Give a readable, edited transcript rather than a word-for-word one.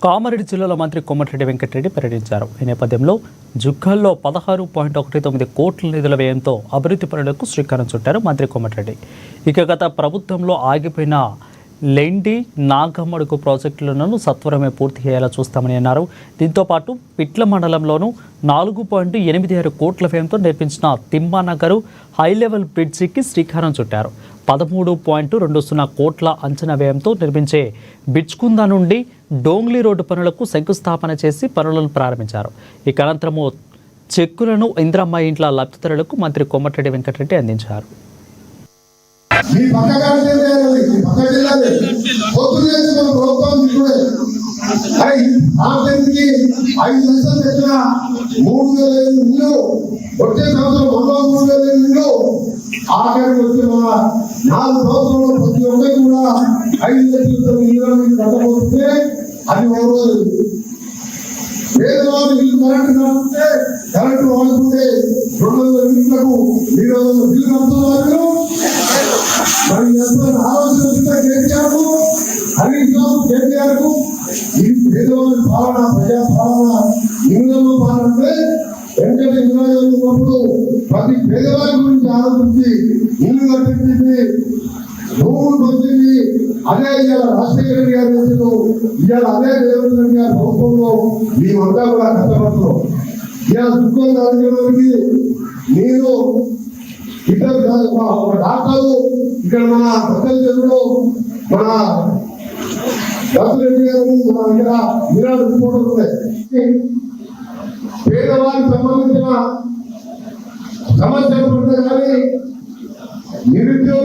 కామారెడ్డి జిల్లాలో మంత్రి కోమటిరెడ్డి వెంకటరెడ్డి పర్యటించారు. ఈ నేపథ్యంలో జుక్కల్లో 16.19 కోట్ల నిధుల వ్యయంతో అభివృద్ధి పనులకు శ్రీకారం చుట్టారు మంత్రి కోమటిరెడ్డి. ఇక గత ప్రభుత్వంలో ఆగిపోయిన లెండి నాగమడుగు ప్రాజెక్టులను సత్వరమే పూర్తి చేయాలా చూస్తామని అన్నారు. దీంతో పాటు పిట్ల మండలంలోనూ 4.86 కోట్ల వ్యయంతో నిర్మించిన తిమ్మానగరు హైలెవెల్ బ్రిడ్జికి శ్రీకారం చుట్టారు. 13.20 కోట్ల అంచనా వ్యయంతో నిర్మించే బిచ్కుంద నుండి డోంగ్లీ రోడ్డు పనులకు శంకుస్థాపన చేసి పనులను ప్రారంభించారు. ఇక అనంతరము చెక్కులను ఇంద్రమ్మ ఇంట్ల లబ్ధిదారులకు మంత్రి కోమటిరెడ్డి వెంకటరెడ్డి అందించారు. ఆఖరికి వచ్చిన 4 సంవత్సరాలు ప్రతి ఒక్కరికి కూడా 5 లక్షల ఇల్లు కట్టబోతుంటే అది రోజు పేదవాళ్ళు ఇల్లు కరెంటు వాడుతుంటే 200 యూనిట్లకు 200 బిల్లు కడుతున్నారు. మరి ఆలోచన కేసీఆర్ హరీష్ రావు కేసీఆర్ ఈ పేదవాళ్ళ పాలన ప్రజా పాలన ఇంగ్లంలో పాలన వెంకట ఉన్నప్పుడు ప్రతి పేదవారి గురించి ఆలోచించి ఇల్లు కట్టించింది, భూములు పంచింది. అదే ఇవాళ రాజశేఖర రెడ్డి గారి దేశంలో ఇవాళ అదే రేవంత్ రెడ్డి గారి ప్రభుత్వంలో మేమంతా కూడా కష్టపడుతున్నాం. ఇవాళ దుఃఖం రాజకీయాలకి నేను ఇద్దరు ఒక డాక్టర్లు ఇక్కడ మన ప్రజల్లో మన రాజశేఖర రెడ్డి గారు మన దగ్గర మీరాడు రిపోర్టర్ ఉన్నాయి. పేదవారికి సంబంధించిన సమస్యలు ఉంటాయి కానీ నిరుద్యోగ